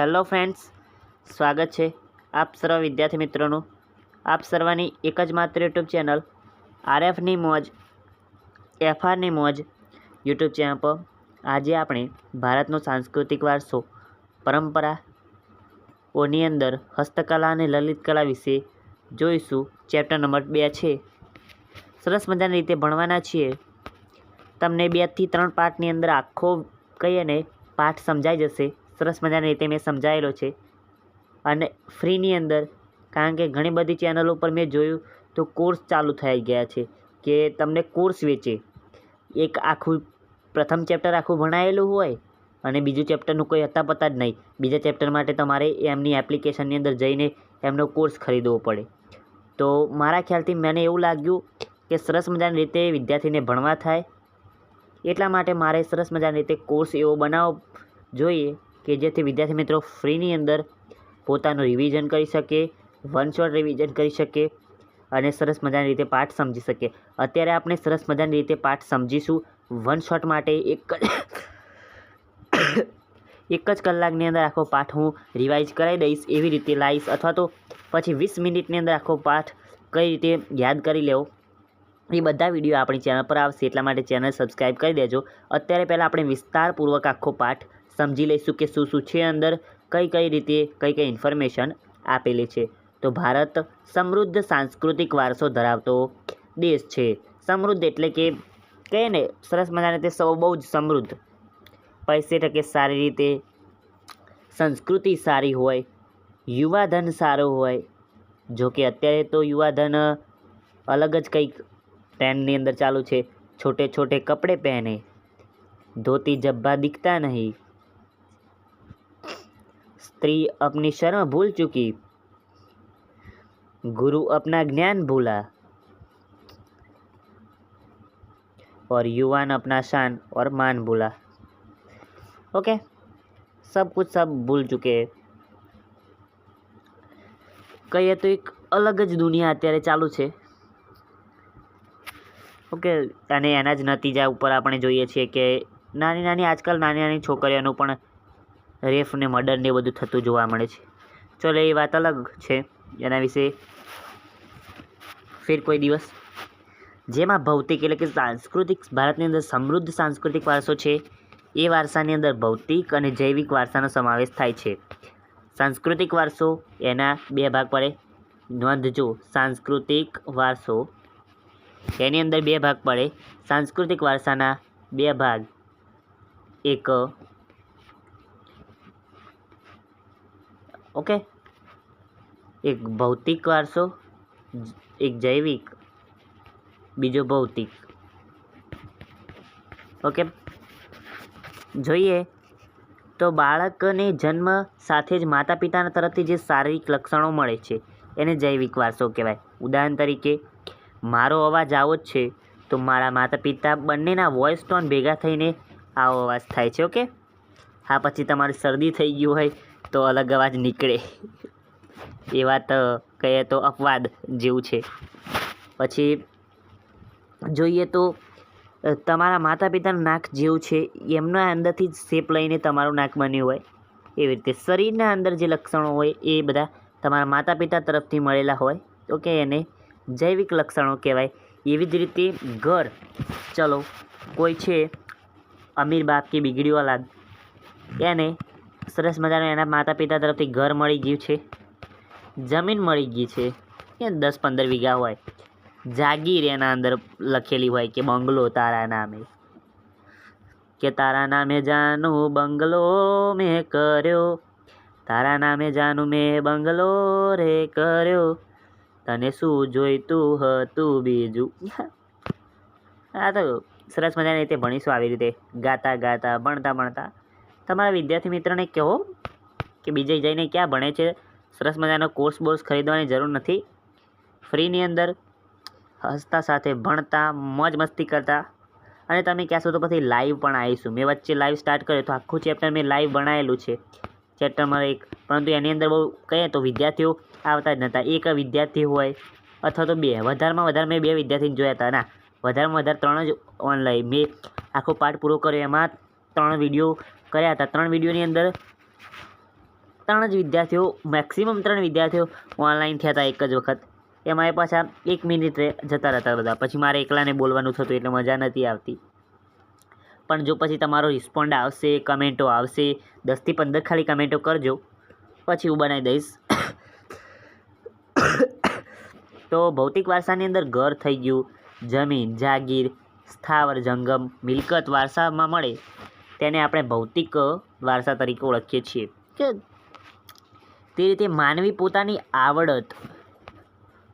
Hello friends, સ્વાગત છે આપ સર્વ વિદ્યાર્થી મિત્રોનું આપ સર્વની એક જ માત્ર યુટ્યુબ ચેનલ આરએફની મોજ એફઆરની મોજ યુટ્યુબ ચેનલ પર આજે આપણે ભારતનો સાંસ્કૃતિક વારસો પરંપરાઓની અંદર હસ્તકલા અને લલિત કલા વિશે જોઈશું. ચેપ્ટર નંબર 2 છે. સરસ મજાની રીતે ભણવાના છીએ. તમને 2 થી 3 પાઠની અંદર આખો કહીએ ને પાઠ સમજાઈ જશે. સરસ મજાની રીતે મેં સમજાયેલો છે અને ફ્રીની અંદર, કારણ કે ઘણી બધી ચેનલો પર મેં જોયું તો કોર્સ ચાલુ થઈ ગયા છે કે તમને કોર્સ વેચે. એક આખું પ્રથમ ચેપ્ટર આખું ભણાયેલું હોય અને બીજું ચેપ્ટરનું કોઈ હતા પતા જ નહીં. બીજા ચેપ્ટર માટે તમારે એમની એપ્લિકેશનની અંદર જઈને એમનો કોર્સ ખરીદવો પડે. તો મારા ખ્યાલથી મને એવું લાગ્યું કે સરસ મજાની રીતે વિદ્યાર્થીને ભણવા થાય, એટલા માટે મારે સરસ મજાની રીતે કોર્સ એવો બનાવવો જોઈએ કે જેથી વિદ્યાર્થી મિત્રો ફ્રીની અંદર પોતાનું રિવિઝન કરી શકે, વન શોટ રિવિઝન કરી શકે અને સરસ મજાની રીતે પાઠ સમજી શકે. અત્યારે આપણે સરસ મજાની રીતે પાઠ સમજીશું. વન શોટ માટે એક જ કલાકની અંદર આખો પાઠ હું રિવાઇઝ કરાવી દઈશ, એવી રીતે લાવીશ, અથવા તો પછી 20 મિનિટની અંદર આખો પાઠ કઈ રીતે યાદ કરી લેવો એ બધા વિડીયો આપણી ચેનલ પર આવશે. એટલા માટે ચેનલ સબસ્ક્રાઈબ કરી દેજો. અત્યારે પહેલાં આપણે વિસ્તારપૂર્વક આખો પાઠ સમજી લઈશું કે શું શું છે અંદર, કઈ રીતે કઈ ઇન્ફોર્મેશન આપેલી છે. તો ભારત સમૃદ્ધ સાંસ્કૃતિક વારસો ધરાવતો દેશ છે. સમૃદ્ધ એટલે કે કહીએ ને સરસ મજાની રીતે બહુ જ સમૃદ્ધ, પૈસે ટકે સારી રીતે, સંસ્કૃતિ સારી હોય, યુવાધન સારું હોય. જો કે અત્યારે તો યુવાધન અલગ જ કંઈક ટ્રેન્ડની અંદર ચાલુ છે. છોટે છોટે કપડે પહેને, ધોતી જબ્બા દિખતા નહીં, स्त्री अपनी शर्म भूल चुकी, गुरु अपना ज्ञान भूला और युवान अपना शान और मान भूला. ओके, सब कुछ सब भूल चुके. कहिए तो एक अलग જ દુનિયા અત્યારે ચાલુ છે. ઓકે, અને એના જ નતીજા ઉપર આપણે જોઈએ છીએ કે આજકાલ નાની છોકરીઓનું પણ રેફ ને મર્ડર ને બધું થતું જોવા મળે છે. ચલો, એ વાત અલગ છે, એના વિશે ફિર કોઈ દિવસ. જેમાં ભૌતિક એટલે કે સાંસ્કૃતિક, ભારતની અંદર સમૃદ્ધ સાંસ્કૃતિક વારસો છે. એ વારસાની અંદર ભૌતિક અને જૈવિક વારસાનો સમાવેશ થાય છે. સાંસ્કૃતિક વારસો એના 2 ભાગ પડે. નોંધજો, સાંસ્કૃતિક વારસો એની અંદર 2 ભાગ પડે. સાંસ્કૃતિક વારસાના 2 ભાગ, એક ભૌતિક વારસો, એક જૈવિક, બીજો ભૌતિક. ઓકે, જોઈએ તો બાળકને જન્મ સાથે જ માતા પિતાના તરફથી જે શારીરિક લક્ષણો મળે છે એને જૈવિક વારસો કહેવાય. ઉદાહરણ તરીકે, મારો અવાજ આવો જ છે તો મારા માતા પિતા બંનેના વોઇસ ટોન ભેગા થઈને આવો અવાજ થાય છે. ઓકે, હા, પછી તમારી શરદી થઈ ગયું હોય તો અલગ અવાજ નીકળે. એ વાત કહીએ તો અપવાદ જેવું છે. પછી જોઈએ તો તમારા માતા પિતાનું નાક જેવું છે, એમના અંદરથી જ શેપ લઈને તમારું નાક બન્યું હોય. એવી રીતે શરીરના અંદર જે લક્ષણો હોય એ બધા તમારા માતા પિતા તરફથી મળેલા હોય. ઓકે, એને જૈવિક લક્ષણો કહેવાય. એવી જ રીતે ઘર, ચલો કોઈ છે અમીર બાપ કે બિગડી ઓલાદ, એને સરસ મજાનું એના માતા પિતા તરફથી ઘર મળી ગયું છે, જમીન મળી ગઈ છે, એ 10-15 વીઘા હોય, જાગીર એના અંદર લખેલી હોય કે બંગલો તારા નામે, કે તારા નામે જાનું બંગલો મેં કર્યો, તારા નામે જાનું મેં બંગલો રે કર્યો, તને શું જોઈતું હતું બીજું. હા, તો સરસ મજાની રીતે ભણીશું. આવી રીતે ગાતા ગાતા, ભણતા તમારા વિદ્યાર્થી મિત્રને કહો કે બીજે જઈને ક્યાં ભણે છે. સરસ મજાનો કોર્સ ખરીદવાની જરૂર નથી. ફ્રીની અંદર હસતા સાથે ભણતા, મોજ મસ્તી કરતા. અને તમે કહેશો તો પછી લાઈવ પણ આવીશું. મેં વચ્ચે લાઈવ સ્ટાર્ટ કર્યો તો આખું ચેપ્ટર મેં લાઈવ બનાવેલું છે, ચેપ્ટર નંબર 1. પરંતુ એની અંદર બહુ કહીએ તો વિદ્યાર્થીઓ આવતા જ નહોતા. એક વિદ્યાર્થી હોય અથવા તો 2, વધારેમાં વધારે મેં 2 વિદ્યાર્થીને જોયા હતા. ના, વધારેમાં વધારે 3 જ ઓનલાઈન. મેં આખો પાઠ પૂરો કર્યો, એમાં 3 વિડીયો કર્યા હતા. 3 વિડીયોની અંદર 3 જ વિદ્યાર્થીઓ, મેક્સિમમ 3 વિદ્યાર્થીઓ ઓનલાઈન થયા હતા એક જ વખત. એમાં પાછા 1 મિનિટ જતા રહેતા બધા. પછી મારે એકલાને બોલવાનું થતું એટલે મજા નથી આવતી. પણ જો પછી તમારો રિસ્પોન્ડ આવશે, કમેન્ટો આવશે, 10 થી 15 ખાલી કમેન્ટો કરજો, પછી હું બનાવી દઈશ. તો ભૌતિક વારસાની અંદર ઘર થઈ ગયું, જમીન, જાગીર, સ્થાવર જંગમ, મિલકત વારસામાં મળે તેને આપણે ભૌતિક વારસા તરીકે ઓળખીએ છીએ. કે તે રીતે માનવી પોતાની આવડત,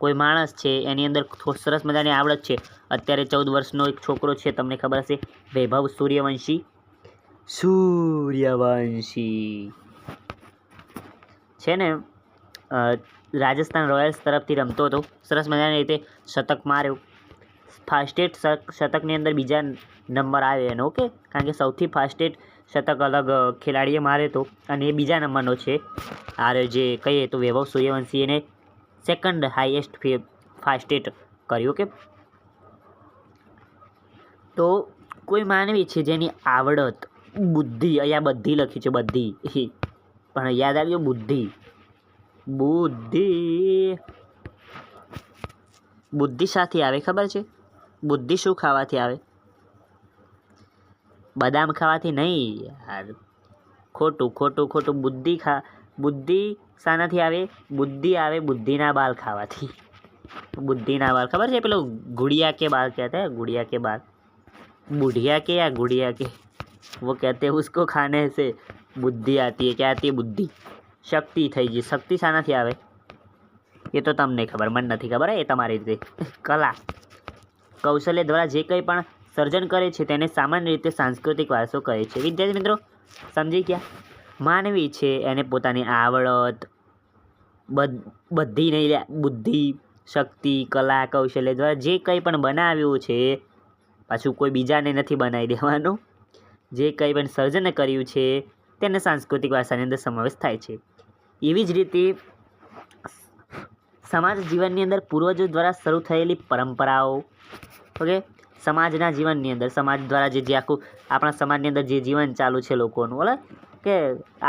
કોઈ માણસ છે એની અંદર સરસ મજાની આવડત છે. અત્યારે 14 વર્ષનો એક છોકરો છે, તમને ખબર હશે, વૈભવ સૂર્યવંશી છે ને, રાજસ્થાન રોયલ્સ તરફથી રમતો હતો. સરસ મજાની રીતે શતક માર્યો. ફાસ્ટેસ્ટ શતકની અંદર બીજા નંબર આવ્યો એનો. ઓકે, કારણ કે સૌથી ફાસ્ટેસ્ટ શતક અલગ ખેલાડીએ માર્યો હતો અને એ બીજા નંબરનો છે. આ જે કહીએ તો વૈભવ સૂર્યવંશી એને સેકન્ડ હાઈએસ્ટ ફાસ્ટેસ્ટ કર્યું. કે તો કોઈ માનવી છે જેની આવડત, બુદ્ધિ, અહીંયા બધી લખી છે, બધી, પણ યાદ આવ્યો બુદ્ધિ સાથે આવે, ખબર છે? બુદ્ધિ શું ખાવાથી આવે? બદામ ખાવાથી નહીં યાર, ખોટું. બુદ્ધિ શાનાથી આવે? બુદ્ધિ આવે બુદ્ધિના બાલ ખાવાથી. બુદ્ધિના બાલ ખબર છે? પેલો गुड़िया के बाल कहते हैं, गुड़िया के बाल, बुढ़िया के या गुड़िया के, वो कहते हैं उसको खाने से बुद्धि आती है. क्या आती है? बुद्धि. શક્તિ થઈ ગઈ. શક્તિ શાનાથી આવે એ તો તમને ખબર, મને નથી ખબર. એ તમારી રીતે. કલા, કૌશલ્ય દ્વારા જે કંઈ પણ સર્જન કરે છે તેને સામાન્ય રીતે સાંસ્કૃતિક વારસો કહે છે. વિદ્યાર્થી મિત્રો સમજી ગયા? માનવી છે એને પોતાની આવડત, બધી નહીં, બુદ્ધિ, શક્તિ, કલા, કૌશલ્ય દ્વારા જે કંઈ પણ બનાવ્યું છે, પાછું કોઈ બીજાને નથી બનાવી દેવાનું, જે કંઈ પણ સર્જન કર્યું છે તેને સાંસ્કૃતિક વારસાની અંદર સમાવેશ થાય છે. એવી જ રીતે સમાજ જીવનની અંદર પૂર્વજો દ્વારા શરૂ થયેલી પરંપરાઓ, ઓકે, સમાજના જીવનની અંદર સમાજ દ્વારા જે આખું આપણા સમાજની અંદર જે જીવન ચાલુ છે લોકોનું, ઓલા કે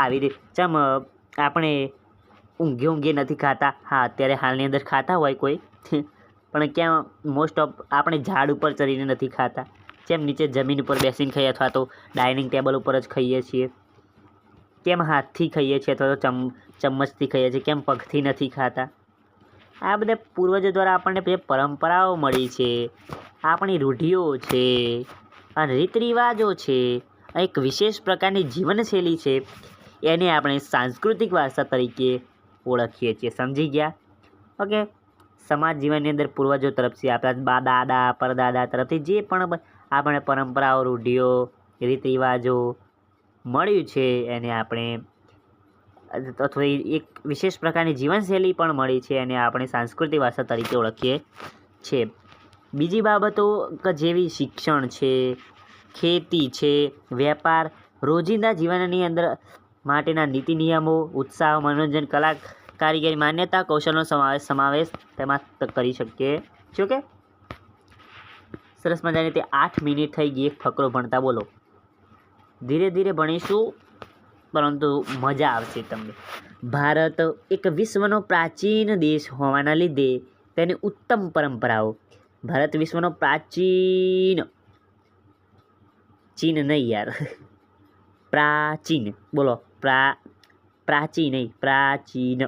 આવી રીતે ચમ આપણે ઊંઘે નથી ખાતા. હા, અત્યારે હાલની અંદર ખાતા હોય કોઈ, પણ ક્યાં મોસ્ટ ઓફ આપણે ઝાડ ઉપર ચડીને નથી ખાતા. જેમ નીચે જમીન ઉપર બેસીને ખાઈએ અથવા તો ડાઇનિંગ ટેબલ ઉપર જ ખાઈએ છીએ. કેમ હાથથી ખાઈએ છીએ અથવા તો ચમ્મચથી ખાઈએ છીએ, કેમ પગથી નથી ખાતા? આ બધા પૂર્વજો દ્વારા આપણને જે પરંપરાઓ મળી છે, આપણી રૂઢિઓ છે અને રીત રિવાજો છે, એક વિશેષ પ્રકારની જીવનશૈલી છે, એને આપણે સાંસ્કૃતિક વારસા તરીકે ઓળખીએ છીએ. સમજી ગયા? ઓકે, સમાજ જીવનની અંદર પૂર્વજો તરફથી આપણા દાદા પરદાદા તરફથી જે પણ આપણે પરંપરાઓ, રૂઢિઓ, રીત રિવાજો મળ્યું છે એને આપણે, અથવા એક વિશેષ પ્રકારની જીવનશૈલી પણ મળી છે અને આપણે સાંસ્કૃતિક વારસા તરીકે ઓળખીએ છીએ. બીજી બાબતો કે જેવી શિક્ષણ છે, ખેતી છે, વેપાર, રોજિંદા જીવનની અંદર માટેના નીતિ નિયમો, ઉત્સાહ, મનોરંજન, કલા, કારીગરી, માન્યતા, કૌશલનો સમાવેશ તેમાં કરી શકીએ છો. કે સરસ મજાની તે 8 મિનિટ થઈ ગઈ એક ફકરો ભણતા. બોલો, ધીરે ધીરે ભણીશું પરંતુ મજા આવશે તમને. ભારત એક વિશ્વનો પ્રાચીન દેશ હોવાના લીધે તેની ઉત્તમ પરંપરાઓ. ભારત વિશ્વનો પ્રાચીન, ચીન નહીં યાર, પ્રાચીન બોલો, પ્રાચીન નહીં, પ્રાચીન.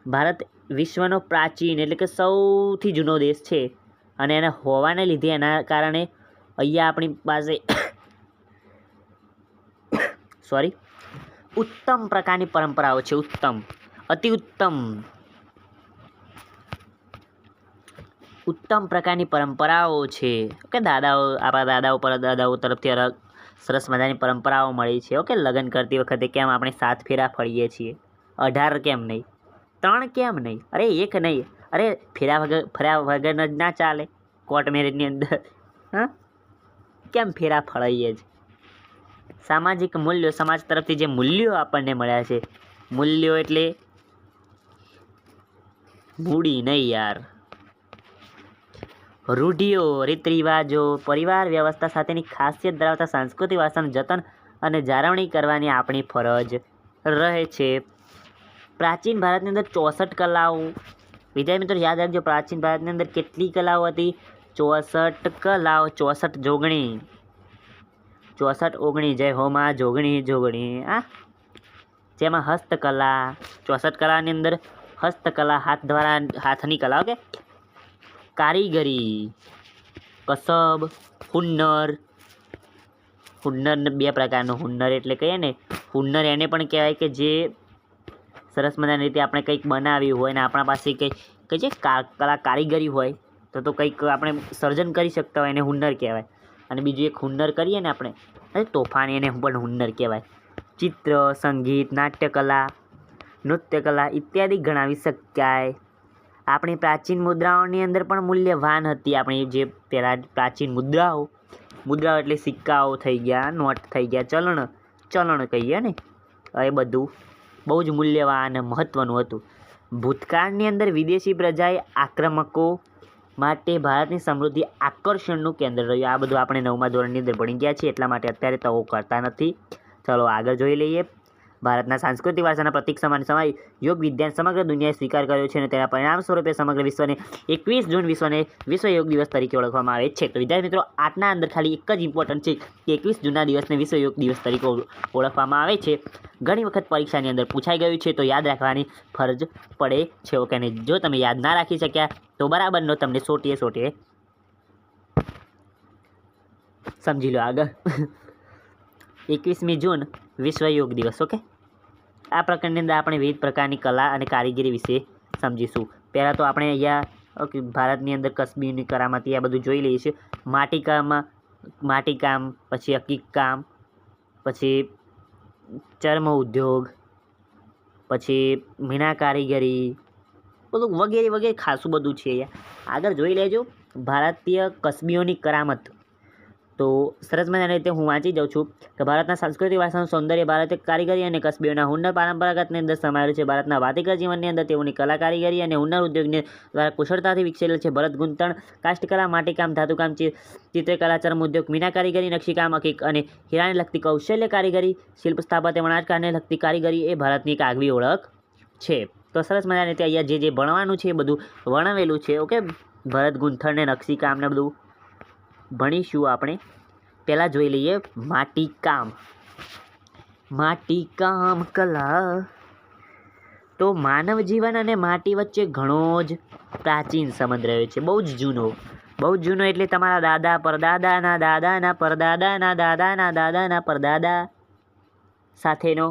ભારત વિશ્વનો પ્રાચીન એટલે કે સૌથી જૂનો દેશ છે અને એના હોવાને લીધે, એના કારણે અહીંયા આપણી પાસે ઉત્તમ પ્રકારની પરંપરાઓ છે. અતિ ઉત્તમ પ્રકારની પરંપરાઓ છે. ઓકે, આપણા દાદાઓ પરદાદાઓ તરફથી સરસ મજાની પરંપરાઓ મળી છે. ઓકે, લગ્ન કરતી વખતે કેમ આપણે 7 ફેરા ફળીએ છીએ, 18 કેમ નહીં, 3 કેમ નહીં, અરે 1 નહીં, અરે ફર્યા વગર જ ના ચાલે. કોર્ટ મેરેજની અંદર કેમ ફેરા ફળાઈએ છીએ? સામાજિક મૂલ્યો, સમાજ તરફથી જે મૂલ્યો આપણને મળ્યા છે, મૂલ્યો એટલે મૂડી નહીં યાર, રૂઢિઓ, રીત રિવાજો, પરિવાર વ્યવસ્થા સાથેની ખાસિયત ધરાવતા સાંસ્કૃતિક વારસાનું જતન અને જાળવણી કરવાની આપણી ફરજ રહે છે. પ્રાચીન ભારતની અંદર 64 કલાઓ, વિદ્યાર્થી મિત્રો યાદ રાખજો, પ્રાચીન ભારતની અંદર કેટલી કલાઓ હતી? 64 કલાઓ, 64 જોગણી, 64 ઓગણી, જય હો માં જોગણી જોગણી. જેમાં હસ્તકલા, 64 કલાની અંદર હસ્તકલા, હાથ દ્વારા, હાથની કલા, ઓકે, કારીગરી, કસબ, હુન્નર. હુન્નર બે પ્રકારનો, હુન્નર એટલે કહીએ ને, હુન્નર એને પણ કહેવાય કે જે સરસ મજાની રીતે આપણે કંઈક બનાવ્યું હોય ને આપણા પાસે કંઈ છે કલા કારીગરી હોય તો કંઈક આપણે સર્જન કરી શકતા હોય એને હુન્નર કહેવાય. અને બીજું એક હુન્નર કરીએ ને આપણે, તોફાની, એને પણ હુન્નર કહેવાય. ચિત્ર, સંગીત, નાટ્યકલા, નૃત્યકલા ઇત્યાદિ ગણાવી શકાય. આપણી પ્રાચીન મુદ્રાઓની અંદર પણ મૂલ્યવાન હતી. આપણી જે પહેલાં પ્રાચીન મુદ્રાઓ એટલે સિક્કાઓ થઈ ગયા, નોટ થઈ ગયા, ચલણ કહીએ ને, એ બધું બહુ જ મૂલ્યવાન મહત્ત્વનું હતું. ભૂતકાળની અંદર વિદેશી પ્રજાએ આક્રમકો માટે ભારતની સમૃદ્ધિ આકર્ષણનું કેન્દ્ર રહ્યું. આ બધું આપણે 9મા ધોરણની અંદર ભણી ગયા છીએ, એટલા માટે અત્યારે તો કરતા નથી. ચલો આગળ જોઈ લઈએ. ભારતના સાંસ્કૃતિક વારસાના પ્રતીક સમાન યોગ વિદ્યાન સમગ્ર દુનિયાએ સ્વીકાર કર્યો છે અને તેના પરિણામ સ્વરૂપે સમગ્ર વિશ્વને 21 જૂન વિશ્વ યોગ દિવસ તરીકે ઓળખવામાં આવે છે. તો વિદ્યાર્થી મિત્રો આજના અંદર ખાલી એક જ ઇમ્પોર્ટન્ટ છે કે 21 જૂનના દિવસને વિશ્વ યોગ દિવસ તરીકે ઓળખવામાં આવે છે. ઘણી વખત પરીક્ષાની અંદર પૂછાઈ ગયું છે તો યાદ રાખવાની ફરજ પડે છે. ઓકે, અને જો તમે યાદ ના રાખી શક્યા તો બરાબરનો તમને 100 સમજી લો. આગળ 21મી જૂન વિશ્વ યોગ દિવસ. ઓકે, આ પ્રકરણની અંદર આપણે વિવિધ પ્રકારની કલા અને કારીગરી વિશે સમજીશું. પહેલાં તો આપણે અહીંયા ઓકે ભારતની અંદર કસબીની કરામતી આ બધું જોઈ લઈએ છીએ. માટીકામ, પછી અકીકકામ, પછી ચર્મ ઉદ્યોગ, પછી મીણા કારીગરી, બધું વગેરે વગેરે ખાસું બધું છે અહીંયા. આગળ જોઈ લેજો ભારતીય કસબીઓની કરામત. તો સરસ મજાની રીતે હું વાંચી જાઉં છું કે ભારતના સાંસ્કૃતિક વારસાનું સૌંદર્ય ભારતીય કારીગરી અને કસબીઓના હુન્નર પરંપરાગતની અંદર સમાયેલું છે. ભારતના ભાતીગળ જીવનની અંદર તેઓની કલા કારીગરી અને હુન્નર ઉદ્યોગને દ્વારા કુશળતાથી વિકસેલ છે. ભરત ગૂંથણ, કાષ્ઠકલા, માટીકામ, ધાતુકામ, ચિત્રકલા, ચર્મ ઉદ્યોગ, મીના કારીગરી, નકશીકામ, અકીક અને હીરાને લગતી કૌશલ્ય કારીગરી, શિલ્પ સ્થાપત્ય, વણાટકારને લગતી કારીગરી એ ભારતની એક આગવી ઓળખ છે. તો સરસ મજાની રીતે અહીંયા જે ભણવાનું છે એ બધું વર્ણવેલું છે. ઓકે, ભરત ગૂંથણ ને નકશીકામ ને બધું ભણીશું આપણે. પહેલાં જોઈ લઈએ માટીકામ. માટીકામ કલા. તો માનવ જીવન અને માટી વચ્ચે ઘણો જ પ્રાચીન સંબંધ રહ્યો છે. બહુ જ જૂનો એટલે તમારા દાદા પરદાદાના દાદાના પરદાદાના દાદાના દાદાના પરદાદા સાથેનો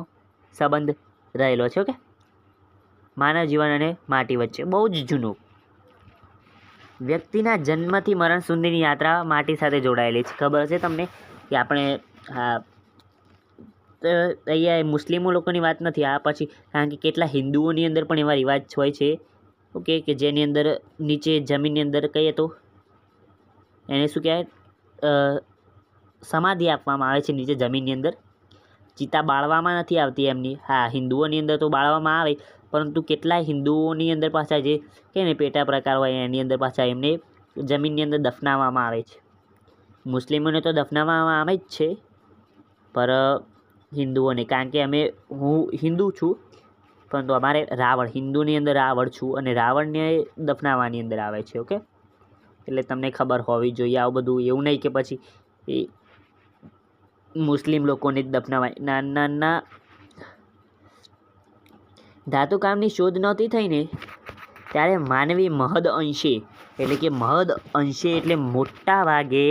સંબંધ રહેલો છે. ઓકે, માનવ જીવન અને માટી વચ્ચે બહુ જ જૂનો. વ્યક્તિના જન્મથી મરણ સુધીની યાત્રા માટી સાથે જોડાયેલી છે. ખબર હશે તમને કે આપણે અહીંયા મુસ્લિમો લોકોની વાત નથી આ, પછી કારણ કે કેટલા હિન્દુઓની અંદર પણ એવા રિવાજ હોય છે. ઓકે, કે જેની અંદર નીચે જમીનની અંદર કહીએ તો એને શું કહેવાય, સમાધિ આપવામાં આવે છે નીચે જમીનની અંદર. ચિતા બાળવામાં નથી આવતી એમની. હા, હિન્દુઓની અંદર તો બાળવામાં આવે, પરંતુ કેટલાય હિન્દુઓની અંદર પાછા જે કે ને પેટા પ્રકાર હોય એની અંદર પાછા એમને જમીનની અંદર દફનાવવામાં આવે છે. મુસ્લિમોને તો દફનાવવામાં આવે જ છે, પર હિન્દુઓને, કારણ કે હું હિન્દુ છું, પરંતુ અમારે હિન્દુની અંદર રાવણ છું અને રાવણને દફનાવવાની અંદર આવે છે. ઓકે, એટલે તમને ખબર હોવી જોઈએ આવું બધું. એવું નહીં કે પછી એ મુસ્લિમ લોકોને જ દફનાવાય. ના. ધાતુકામની શોધ નહોતી થઈ ને ત્યારે માનવી મહદ અંશે એટલે મોટા ભાગે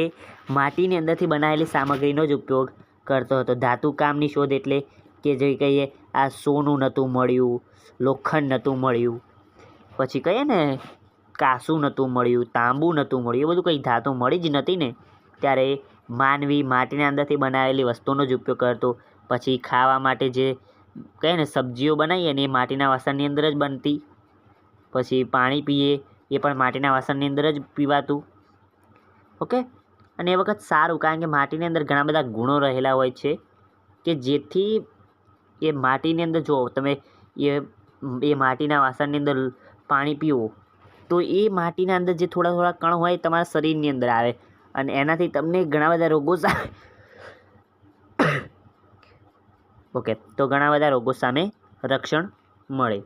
માટીની અંદરથી બનાવેલી સામગ્રીનો જ ઉપયોગ કરતો હતો. ધાતુકામની શોધ એટલે કે જે કહીએ આ સોનું નહોતું મળ્યું, લોખંડ નહોતું મળ્યું, પછી કહીએ ને કાંસું નહોતું મળ્યું, તાંબુ નહોતું મળ્યું, એ બધું કંઈ ધાતુ મળી જ નથી ને ત્યારે માનવી માટીના અંદરથી બનાવેલી વસ્તુનો જ ઉપયોગ કરતો. પછી ખાવા માટે જે કહે ને સબ્જીઓ બનાવીએ ને એ માટીના વાસણની અંદર જ બનતી. પછી પાણી પીએ એ પણ માટીના વાસણની અંદર જ પીવાતું. ઓકે, અને એ વખત સારું, કારણ કે માટીની અંદર ઘણા બધા ગુણો રહેલા હોય છે કે જેથી એ માટીની અંદર જો તમે એ માટીના વાસણની અંદર પાણી પીવો તો એ માટીના અંદર જે થોડા કણ હોય એ તમારા શરીરની અંદર આવે અને એનાથી તમને ઘણા બધા રોગો ઓકે, તો ઘણા બધા રોગો સામે રક્ષણ મળે.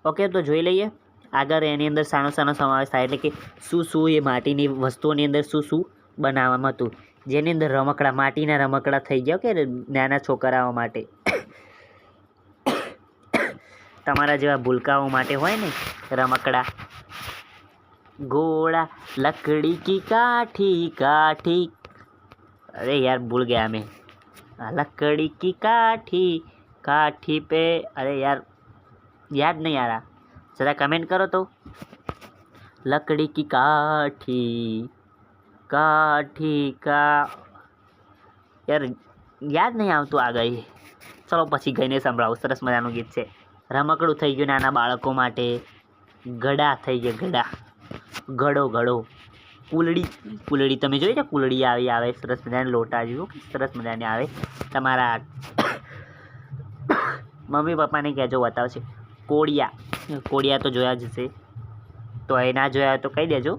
ઓકે, તો જોઈ લઈએ આગળ એની અંદર સાનો સમાવેશ થાય, એટલે કે શું એ માટીની વસ્તુઓની અંદર શું બનાવવામાં હતું, જેની અંદર રમકડા, માટીના રમકડા થઈ ગયા કે નાના છોકરાઓ માટે, તમારા જેવા ભૂલકાઓ માટે હોય ને રમકડા. ઘોડા લકડી કી કાઠી, અરે યાર ભૂલ ગયા मैं, लकड़ी की काठी पे, अरे यार याद नहीं आ रहा, जरा कमेंट करो तो. लकड़ी की काठी का, यार યાદ નહીં આવતું આગળ. ચલો પછી ગઈને સંભળાવું, સરસ મજાનું ગીત છે. રમકડું થઈ ગયું નાના બાળકો માટે, ગડા થઈ ગયા, ઘડો, કુલડી તમે જોઈ છે, કુલડી આવે સરસ મજાની, લોટા જેવું સરસ મજાની આવે. તમારા મમ્મી પપ્પાને કહેજો બતાવશે. કોડિયા તો જોયા જ હશે, તો એ ના જોયા હોય તો કહી દેજો,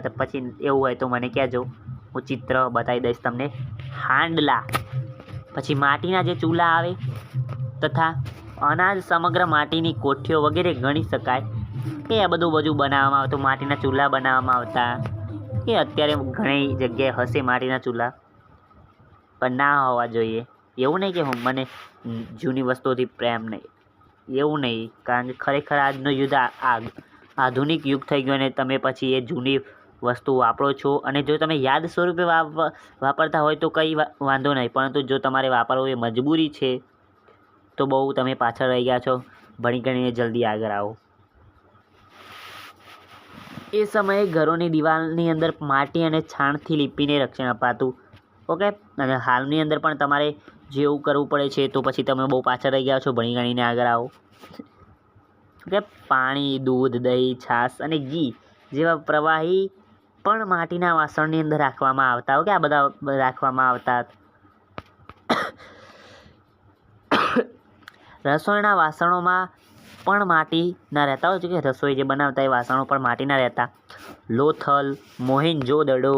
તો પછી એવું હોય તો મને કહેજો, હું ચિત્ર બતાવી દઈશ તમને. હાંડલા, પછી માટીના જે ચૂલા આવે તથા અનાજ સમગ્ર માટીની કોઠીઓ વગેરે ગણી શકાય કે આ બધું બનાવવામાં આવતું. માટીના ચૂલા બનાવવામાં આવતા, કે અત્યારે ઘણી જગ્યાએ હશે માટીના ચૂલા, પણ ના હોવા જોઈએ. એવું નહીં કે મને જૂની વસ્તુઓથી પ્રેમ નહીં, એવું નહીં, કારણ કે ખરેખર આજનો યુદ્ધ આધુનિક યુગ થઈ ગયો, અને તમે પછી એ જૂની વસ્તુ વાપરો છો, અને જો તમે યાદ સ્વરૂપે વાપરતા હોય તો કંઈ વાંધો નહીં, પરંતુ જો તમારે વાપરવું એ મજબૂરી છે તો બહુ તમે પાછળ રહી ગયા છો. ભણી ગણીને જલ્દી આગળ આવો. એ સમયે ઘરોની દિવાલની અંદર માટી અને છાણથી લીપીને રક્ષણ અપાતું. ઓકે, અને હાલની અંદર પણ તમારે જેવું કરવું પડે છે, તો પછી તમે બહુ પાછળ રહી ગયા છો, ભણી ગણીને આગળ આવો. ઓકે, પાણી, દૂધ, દહીં, છાશ અને ઘી જેવા પ્રવાહી પણ માટીના વાસણની અંદર રાખવામાં આવતા. ઓકે, આ બધા રાખવામાં આવતા. રસોઈના વાસણોમાં પણ માટીના રહેતા હોય છે, કે રસોઈ જે બનાવતા એ વાસણો પણ માટીના રહેતા. લોથલ, મોહેન્જો-દડો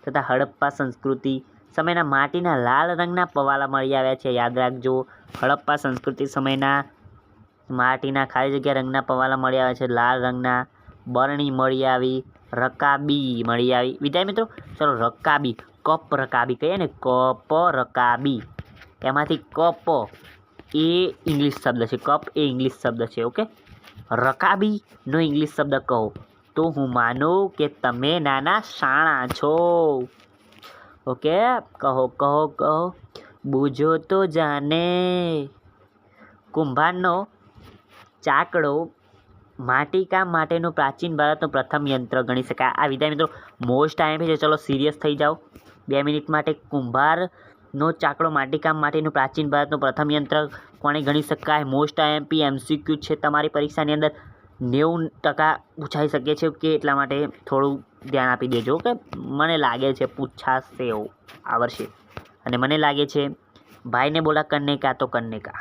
તથા હડપ્પા સંસ્કૃતિ સમયના માટીના લાલ રંગના પવાલા મળી આવ્યા છે. યાદ રાખજો, હડપ્પા સંસ્કૃતિ સમયના માટીના ખાલી જગ્યા રંગના પવાલા મળી આવ્યા છે, લાલ રંગના. બરણી મળી આવી, રકાબી મળી આવી. વિદ્યાર્થી મિત્રો, ચલો રકાબી, કપ રકાબી કહીએ ને, કપ રકાબી, એમાંથી કપ એ ઇંગ્લિશ શબ્દ છે, કપ એ ઇંગ્લિશ શબ્દ છે. ઓકે, રકાબીનો ઇંગ્લિશ શબ્દ કહો તો હું માનું કે તમે નાના શાણા છો. ઓકે, કહો, બૂझो તો જાને. કુંભારનો ચાકડો માટીકામ માટેનું પ્રાચીન ભારતનું પ્રથમ યંત્ર ગણી શકાય. આ વિદ્યાર્થી મિત્રો મોસ્ટ આઈએમપી છે, ચલો સિરિયસ થઈ જાઓ 2 મિનિટ માટે. કુંભારનો ચાકડો માટીકામ માટેનું પ્રાચીન ભારતનું પ્રથમ યંત્ર કોણે ગણી શકાય? મોસ્ટ આઈએમપી MCQ છે, તમારી પરીક્ષાની અંદર 90% પૂછાઈ શકે છે, કે એટલા માટે થોડું ધ્યાન આપી દેજો. કે મને લાગે છે પૂછાશે એવું આ વર્ષે, અને મને લાગે છે ભાઈને બોલા કરને કા તો કરને કા.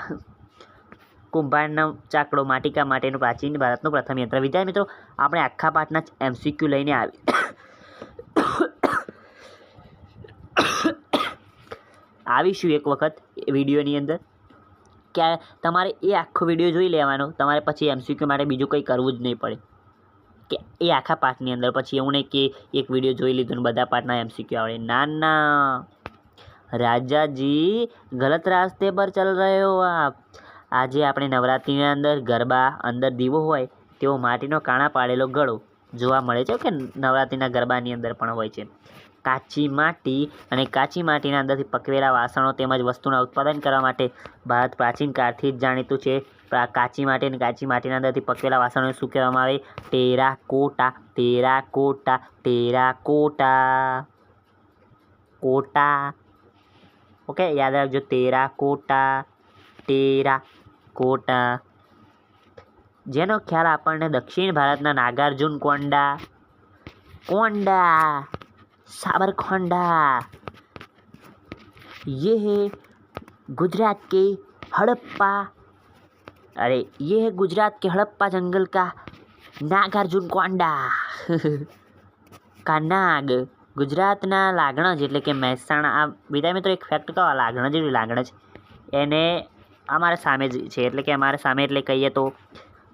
કુંભારનો ચાકડો માટીકામ માટેનું પ્રાચીન ભારતનું પ્રથમ યંત્ર. વિદ્યાર્થી મિત્રો, આપણે આખા પાઠના MCQ લઈને આવીશું એક વખત વિડીયોની અંદર, કે તમારે એ આખો વિડીયો જોઈ લેવાનો, તમારે પછી MCQ માટે બીજું કંઈ કરવું જ નહીં પડે, કે એ આખા પાઠની અંદર. પછી એવું નહીં કે એક વિડીયો જોઈ લીધું ને બધા પાઠના MCQ આવડે. ના, રાજાજી ગલત રાસ્તે પર ચલ રહે હો આપ. આજે આપણે નવરાત્રિની અંદર ગરબા, અંદર દીવો હોય તેવો માટીનો કાણા પાડેલો ગળો જોવા મળે છે, કે નવરાત્રિના ગરબાની અંદર પણ હોય છે. કાચી માટી અને કાચી માટીના અંદરથી પકવેલા વાસણો તેમજ વસ્તુના ઉત્પાદન કરવા માટે ભારત પ્રાચીન કાળથી જ જાણીતું છે. કાચી માટી અને કાચી માટીના અંદરથી પકવેલા વાસણોને શું કહેવામાં આવે? ટેરાકોટા. ઓકે, યાદ રાખજો, ટેરાકોટા, જેનો ખ્યાલ આપણને દક્ષિણ ભારતના નાગાર્જુન કોંડા, साबरकांडा, ये है गुजरात के हड़प्पा जंगल का नागार्जुन कोंडा का नाग. ગુજરાતના લાગણજ એટલે કે મહેસાણા, આ વિદ્યાર્થી મિત્રો એક ફેક્ટ કહો, આ લાગણજ એને અમારા સામે જ છે, એટલે કે અમારા સામે એટલે કહીએ તો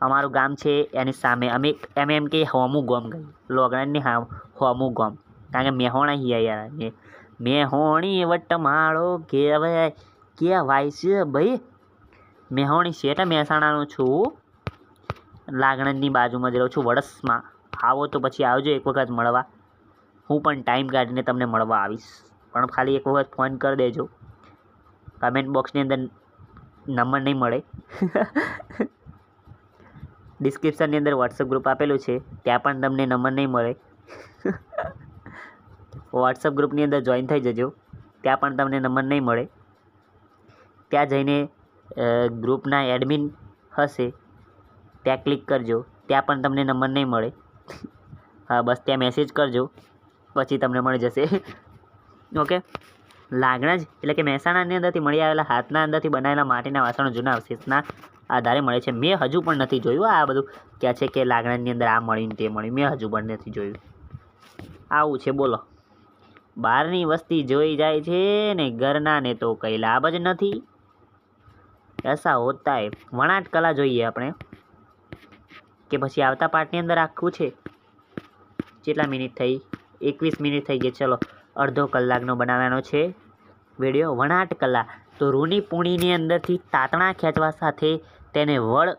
અમારું ગામ છે એની સામે, અમે એમ કે હોમું ગામ કહીએ, લાગણજની હોમું ગામ, કારણ કે મેહોણા હિયા યાર, મેહોણી વટમાળો કહેવાય છે ભાઈ, મેહોણી છે એટલે મહેસાણાનું છું, લાગણજની બાજુમાં જ રહું છું વડસમાં. આવો તો પછી આવજો એક વખત મળવા, હું પણ ટાઈમ કાઢીને તમને મળવા આવીશ, પણ ખાલી એક વખત ફોન કરી દેજો. કમેન્ટ બોક્સની અંદર નંબર નહીં મળે. ડિસ્ક્રિપ્શનની અંદર વોટ્સઅપ ગ્રુપ આપેલું છે, ત્યાં પણ તમને નંબર નહીં મળે. વોટ્સઅપ ગ્રુપની અંદર જોઈન થઈ જજો, ત્યાં પણ તમને નંબર નહીં મળે. ત્યાં જઈને ગ્રુપના એડમિન હશે ત્યાં ક્લિક કરજો, ત્યાં પણ તમને નંબર નહીં મળે. હા બસ ત્યાં મેસેજ કરજો, પછી તમને મળી જશે. ઓકે, લાગણજ એટલે કે મહેસાણાની અંદરથી મળી આવેલા હાથના અંદરથી બનાવેલા માટીના વાસણો જૂના અવશેષના આધારે મળે છે. મેં હજુ પણ નથી જોયું આ બધું ક્યાં છે કે લાગણજની અંદર આ મળ્યું તે મળ્યું, મેં હજુ પણ નથી જોયું. આવું છે બોલો, બહારની વસ્તી જોઈ જાય છે ને ઘરનાને તો કંઈ લાભ જ નથી. એસા હોતા હે. વણાટ કલા જોઈએ આપણે કે પછી આવતા પાર્ટની અંદર આખું છે. કેટલા મિનિટ થઈ? 21 મિનિટ થઈ ગઈ. ચલો અડધો કલાકનો બનાવવાનો છે વિડીયો. વણાટ કલા તો રૂની પૂણીની અંદરથી તાતણા ખેંચવા સાથે તેને વળ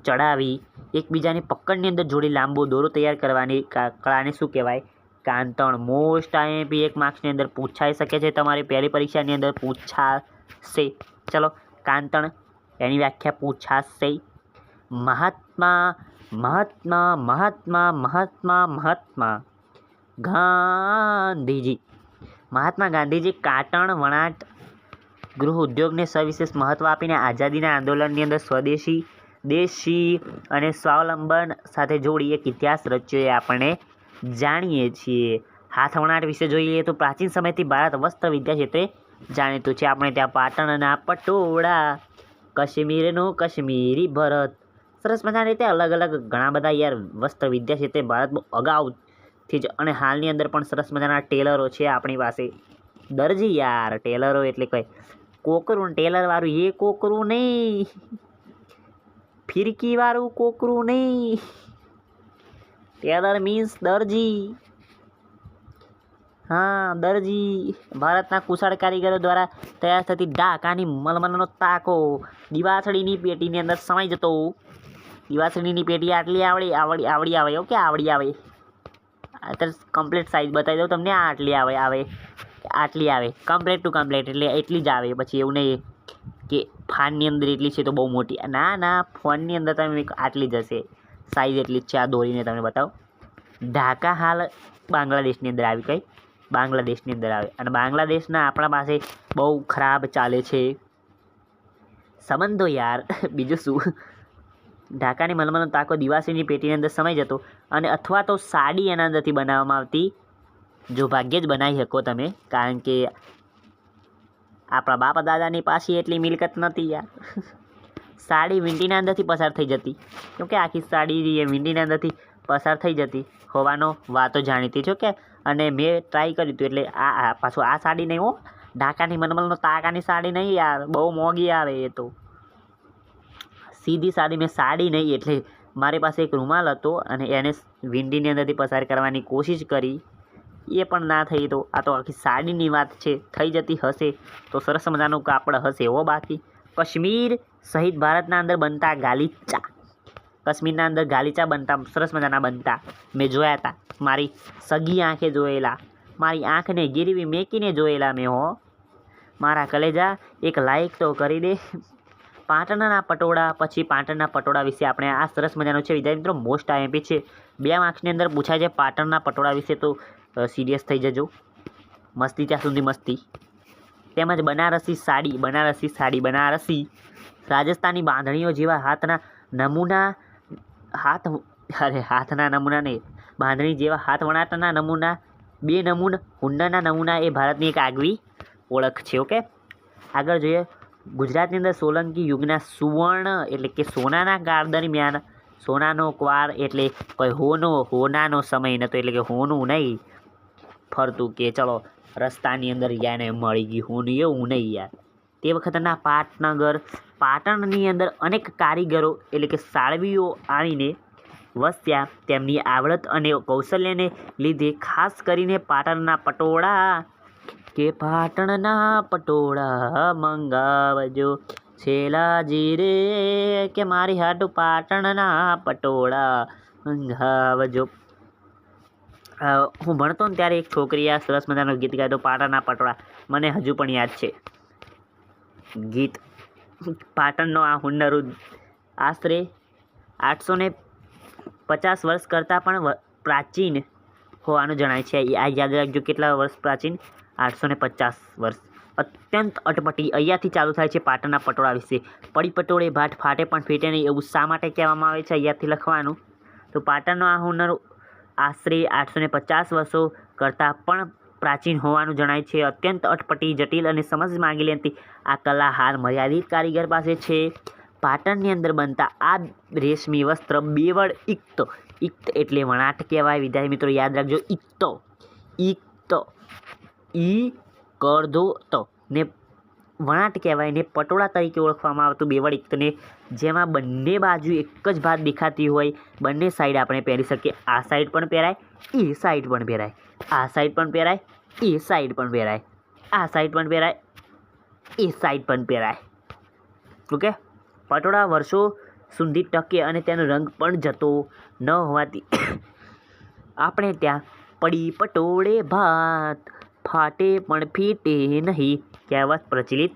ચડાવી એકબીજાની પકડની અંદર જોડી લાંબો દોરો તૈયાર કરવાની કળાને શું કહેવાય? કાંતણ. મોસ્ટ આઈએમપી 1 માર્ક્સની અંદર પૂછાઈ શકે છે, તમારી પહેલી પરીક્ષાની અંદર પૂછાશે. ચલો કાંતણ એની વ્યાખ્યા પૂછાશે. મહાત્મા મહાત્મા મહાત્મા મહાત્મા મહાત્મા ગાંધીજી. મહાત્મા ગાંધીજી કાંટણ વણાટ ગૃહ ઉદ્યોગને સવિશેષ મહત્ત્વ આપીને આઝાદીના આંદોલનની અંદર સ્વદેશી દેશી અને સ્વાવલંબન સાથે જોડી એક ઇતિહાસ રચ્યો એ આપણે જાણીએ છીએ. હાથ વણાટ વિશે જોઈએ તો પ્રાચીન સમયથી ભારત વસ્ત્ર વિદ્યા ક્ષેત્રે જાણીતું છે. આપણે ત્યાં પાટણના પટોળા, કાશ્મીરનું કાશ્મીરી ભરત, સરસ મજાની રીતે અલગ અલગ ઘણા બધા યાર વસ્ત્ર વિદ્યા ક્ષેત્રે ભારત અગાઉથી જ, અને હાલની અંદર પણ સરસ મજાના ટેલરો છે આપણી પાસે. દરજી યાર, ટેલરો એટલે કંઈ કોકરું, ટેલરવાળું એ કોકરું નહીં, ફિરકીવાળું કોકરું નહીં. ટેલર મીન્સ દરજી. હા દરજી. ભારતના કુશળ કારીગરો દ્વારા તૈયાર થતી ઢાકાની મલમલનો તાકો દિવાસળીની પેટીની અંદર સમાઈ જતો. દિવાસળીની પેટી આટલી આવડી આવે. ઓકે, આવડી આવે. અત્યારે કમ્પ્લીટ સાઇઝ બતાવી દઉં તમને. આટલી આટલી આવે, કમ્પ્લીટ ટુ કમ્પ્લીટ, એટલે એટલી જ આવે. પછી એવું નહીં કે ફાનની અંદર એટલી છે તો બહુ મોટી, ના, ફોનની અંદર તમે આટલી જ હશે સાઇઝ, એટલી જ છે. આ દોરીને તમને બતાવો. ઢાકા હાલ બાંગ્લાદેશની અંદર આવી, કઈ બાંગ્લાદેશની અંદર આવે, અને બાંગ્લાદેશના આપણા પાસે બહુ ખરાબ ચાલે છે સંબંધો યાર. બીજું શું? ઢાકાની મલમલનો તાકો દિવાસળીની પેટીની અંદર સમાઈ જતો, અને અથવા તો સાડી એના અંદરથી બનાવવામાં આવતી. જો ભાગ્યે જ બનાવી શકો તમે, કારણ કે આપણા બાપા દાદાની પાસે એટલી મિલકત નથી યાર. સાડી વીંટીના અંદરથી પસાર થઈ જતી. કેમકે આખી સાડી એ વીંટીના અંદરથી પસાર થઈ જતી હોવાનો વાતો જાણીતી છો કે. અને મેં ટ્રાય કર્યું હતું, એટલે પાછું આ સાડી નહીં હો, ઢાકાની મલમલનો તાકાની સાડી નહીં યાર, બહુ મોંઘી આવે એ તો. સીધી સાડી, મેં સાડી નહીં એટલે મારી પાસે એક રૂમાલ હતો અને એને વીંટીની અંદરથી પસાર કરવાની કોશિશ કરી, એ પણ ના થઈ. તો આ તો આખી સાડીની વાત છે, થઈ જતી હશે તો સરસ મજાનું કાપડ હશે હો. બાકી કાશ્મીર સહિત ભારતના અંદર બનતા ગાલીચા, કાશ્મીરના અંદર ગાલીચા બનતા, સરસ મજાના બનતા મેં જોયા હતા. મારી સગી આંખે જોયેલા, મારી આંખને ગીરવી મેકીને જોયેલા મેં હો. મારા કલેજા એક લાઈક તો કરી દે. પાટણના પટોળા. પછી પાટણના પટોળા વિશે આપણે આ સરસ મજાનું છે વિદ્યાર્થી મિત્રો, મોસ્ટ આઈએમપી છે. 2 માર્ક્સની અંદર પૂછાય છે પાટણના પટોળા વિશે, તો સિરિયસ થઈ જજો. મસ્તી ત્યાં સુધી મસ્તી. તેમજ બનારસી સાડી, બનારસી રાજસ્થાની બાંધણીઓ જેવા હાથના નમૂના, હાથના નમૂના નહીં, બાંધણી જેવા હાથ વણાટના નમૂના, 2 નમૂના હુંડાના નમૂના એ ભારતની એક આગવી ઓળખ છે. ઓકે, આગળ જોઈએ. ગુજરાતની અંદર સોલંકી યુગના સુવર્ણ એટલે કે સોનાના કાળ દરમિયાન, સોનાનો ક્વાર એટલે કોઈ હોનાનો સમય નહોતો, એટલે કે હોનું નહીં, ફરતું કે ચલો રસ્તાની અંદર યાને મળી ગયું હું એવું નહીં યાર. તે વખતના પાટણની અંદર અનેક કારીગરો એટલે કે સાળવીઓ આવીને વસ્યા. તેમની આવડત અને કૌશલ્યને લીધે ખાસ કરીને પાટણના પટોળા કે પાટણના પટોળા મંગાવજો છેલાજી રે કે મારી હાટુ પાટણના પટોળા મંગાવજો. હું ભણતો ને ત્યારે એક છોકરી આ સરસ મજાનું ગીત ગાતો પાટણના પટોળા, મને હજુ પણ યાદ છે ગીત. પાટણનો આ હુન્નર આશરે 850 વર્ષ કરતાં પણ પ્રાચીન હોવાનું જણાય છે. આ યાદ રાખજો કેટલા વર્ષ પ્રાચીન, 850 વર્ષ. અત્યંત અટપટી અહીંયાથી ચાલુ થાય છે પાટણના પટોળા વિશે. પડી પટોળે ભાટ ફાટે પણ ફેટે નહીં એવું શા માટે કહેવામાં આવે છે અહીંયાથી લખવાનું. તો પાટણનો આ હુનર આશરે 850 વર્ષો કરતાં પણ પ્રાચીન હોવાનું જણાય છે. અત્યંત અટપટી, જટિલ અને સમજ માંગી લેતી આ કલા હાલ મર્યાદિત કારીગર પાસે છે. પાટણની અંદર બનતા આ રેશમી વસ્ત્ર બેવડ ઇક્ત એટલે વણાટ કહેવાય. વિદ્યાર્થી મિત્રો યાદ રાખજો, ઇક્ત ઈ કરધો ત ને વણાટ કહેવાય ને પટોળા તરીકે ઓળખવામાં આવતું બેવડ ઇક્તને, જેમાં બંને બાજુ એક જ ભાત દેખાતી હોય. બંને સાઈડ આપણે પહેરી શકીએ. આ સાઈડ પણ પહેરાય, એ સાઈડ પણ પહેરાય, આ સાઈડ પણ પહેરાય, એ સાઈડ પણ પહેરાય, આ સાઈડ પણ પહેરાય, એ સાઈડ પણ પહેરાય. ઓકે. પટોળા વર્ષો સુધી ટકે અને તેનો રંગ પણ જતો ન હોવાથી આપણે ત્યાં પડી પટોળે ભાત ફાટે પણ ફીટે નહીં કહેવત પ્રચલિત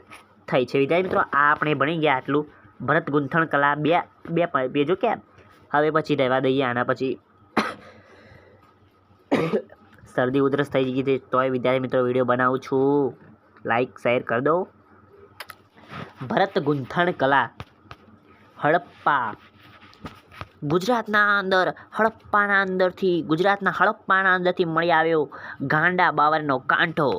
થઈ છે. વિદ્યાર્થી મિત્રો આ આપણે ભણી ગયા આટલું ભરત ગૂંથણ કલા બે પેજો કે હવે પછી રહેવા દઈએ. આના પછી શરદી ઉધરસ થઈ ગઈ છે તોય વિદ્યાર્થી મિત્રો વિડીયો બનાવું છું, લાઈક શેર કરી દો. ભરત ગૂંથણ કલા હડપ્પા ગુજરાતના હડપ્પાના અંદરથી મળી આવ્યો ગાંડા બાવરનો કાંઠો.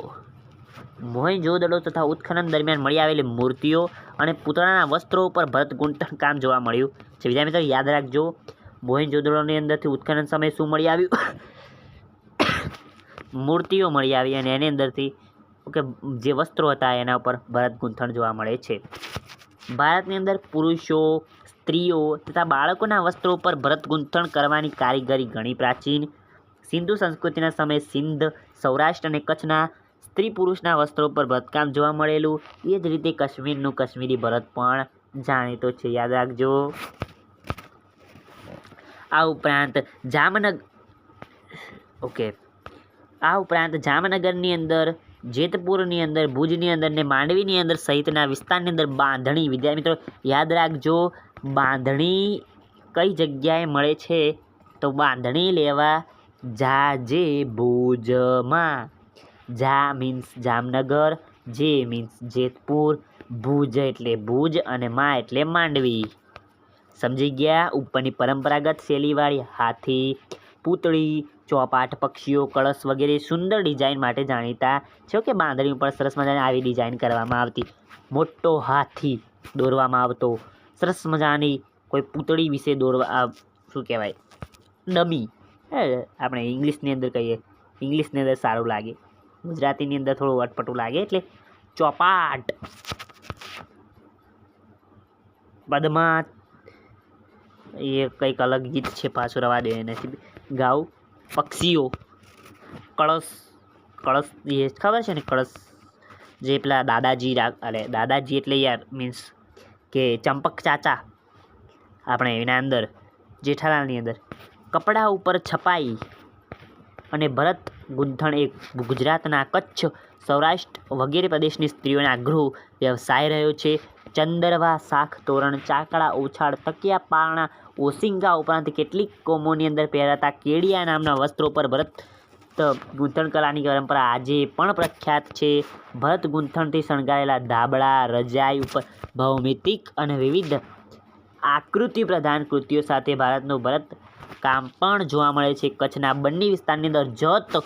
મોહેંજો-દડો તથા ઉત્ખનન દરમિયાન મળી આવેલી મૂર્તિઓ અને પૂતળાના વસ્ત્રો ઉપર ભરત ગૂંથણ કામ જોવા મળ્યું છે. વિદ્યાર્થી મિત્રો યાદ રાખજો, મોહેંજો-દડોની અંદરથી ઉત્ખનન સમયે શું મળી આવ્યું? મૂર્તિઓ મળી આવી અને એની અંદરથી જે વસ્ત્રો હતા એના ઉપર ભરત ગૂંથણ જોવા મળે છે. ભારતની અંદર પુરુષો, સ્ત્રીઓ તથા બાળકોના વસ્ત્રો પર ભરત ગૂંથણ કરવાની કારીગરી ઘણી પ્રાચીન. સિંધુ સંસ્કૃતિના સમયે સિંધ, સૌરાષ્ટ્ર અને કચ્છના સ્ત્રી પુરુષના વસ્ત્રો પર ભરતકામ જોવા મળેલું. એ જ રીતે કાશ્મીરનું કાશ્મીરી ભરત પણ જાણીતો છે, યાદ રાખજો. આ ઉપરાંત જામનગરની અંદર, જેતપુરની અંદર, ભુજની અંદર ને માંડવીની અંદર સહિતના વિસ્તારની અંદર બાંધણી. વિદ્યાર્થી મિત્રો યાદ રાખજો, બાંધણી કઈ જગ્યાએ મળે છે? તો બાંધણી લેવા જાજે ભુજમાં. જા મીન્સ જામનગર, જે મીન્સ જેતપુર, ભુજ એટલે ભુજ અને માં એટલે માંડવી. સમજી ગયા? ઉપરની પરંપરાગત શૈલીવાળી હાથી, પૂતળી, ચોપાટ, પક્ષીઓ, કળશ વગેરે સુંદર ડિઝાઇન માટે જાણીતા છે કે બાંધણી ઉપર સરસ મજાની આવી ડિઝાઇન કરવામાં આવતી. મોટો હાથી દોરવામાં આવતો, સરસ મજાની કોઈ પૂતળી વિશે દોરવા શું કહેવાય ડમી, આપણે ઇંગ્લિશની અંદર કહીએ, ઇંગ્લિશની અંદર સારું લાગે, ગુજરાતીની અંદર થોડું અટપટું લાગે એટલે ચોપાટ. પદમાં એ કંઈક અલગ ગીત છે, પાછું રવા દે નથી ગાવું. પક્ષીઓ, કળશ એ ખબર છે ને, કળશ જે પેલા દાદાજી એટલે યાર મીન્સ કે ચંપક ચાચા આપણે એના અંદર જેઠાલાલની અંદર કપડા ઉપર છપાઈ અને ભરત ગૂંથણ એ ગુજરાતના કચ્છ, સૌરાષ્ટ્ર વગેરે પ્રદેશની સ્ત્રીઓના ગૃહ વ્યવસાય રહ્યો છે. ચંદરવા, શાખ, તોરણ, ચાકડા, ઓછાળ, તકિયા, પારણા, ઓસિંગા ઉપરાંત કેટલીક કોમોની અંદર પહેરાતા કેડિયા નામના વસ્ત્રો પર ભરત ગૂંથણ કલાની પરંપરા આજે પણ પ્રખ્યાત છે. ભરત ગૂંથણથી શણગારેલા ધાબળા, રજાઈ ઉપર ભૌમિતિક અને વિવિધ આકૃતિ પ્રધાન કૃતિઓ સાથે ભારતનું ભરત કામ પણ જોવા મળે છે. કચ્છના બંને વિસ્તારની અંદર જત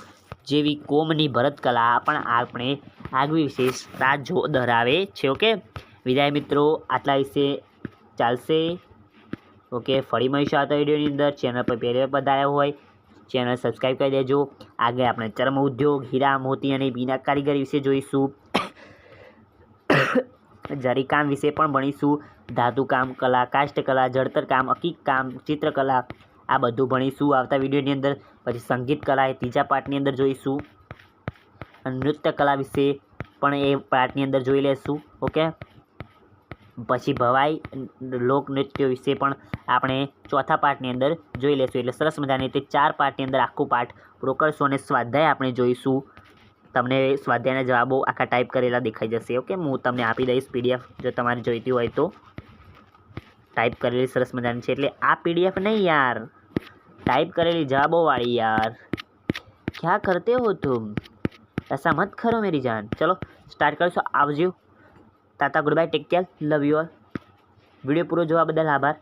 જેવી કોમની ભરત કલા પણ આપણે આગવી વિશેષતા ધરાવે છે. ઓકે વિદ્યાર્થી મિત્રો આટલા વિશે ચાલશે. ઓકે ફરી મળીશું આવતા વિડીયોની અંદર. ચેનલ પર પહેલી વાર પધાર્યા હોય ચેનલ સબસ્ક્રાઈબ કરી દેજો. આગળ આપણે ચર્મ ઉદ્યોગ, હીરા મોતી અને બીના કારીગરી વિશે જોઈશું. જરીકામ વિશે પણ ભણીશું. ધાતુકામ કલા, કાષ્ઠકલા, જળતર કામ, અકીક કામ, ચિત્રકલા આ બધું ભણીશું આવતા વિડીયોની અંદર. પછી સંગીત કલા એ ત્રીજા પાર્ટની અંદર જોઈશું. નૃત્ય કલા વિશે પણ એ પાર્ટની અંદર જોઈ લેશું. ઓકે, પછી ભવાઈ લોકનૃત્ય વિશે પણ આપણે ચોથા પાર્ટની અંદર જોઈ લેશું. એટલે સરસ મજાની તે 4 પાર્ટની અંદર આખું પાઠ પૂરો કરશું. અને સ્વાધ્યાય આપણે જોઈશું. તમને સ્વાધ્યાયના જવાબો આખા ટાઈપ કરેલા દેખાઈ જશે. ઓકે, હું તમને આપી દઈશ PDF જો તમારે જોઈતી હોય તો. ટાઈપ કરેલી સરસ મજાની છે. એટલે આ PDF નહીં યાર, टाइप करेली जवाबों वाली यार, क्या करते हो तुम, ऐसा मत करो मेरी जान. चलो स्टार्ट करशो. आवજો. टाटा, good bye, take care, love you all. Video पूरो જોવા બદલ આભાર.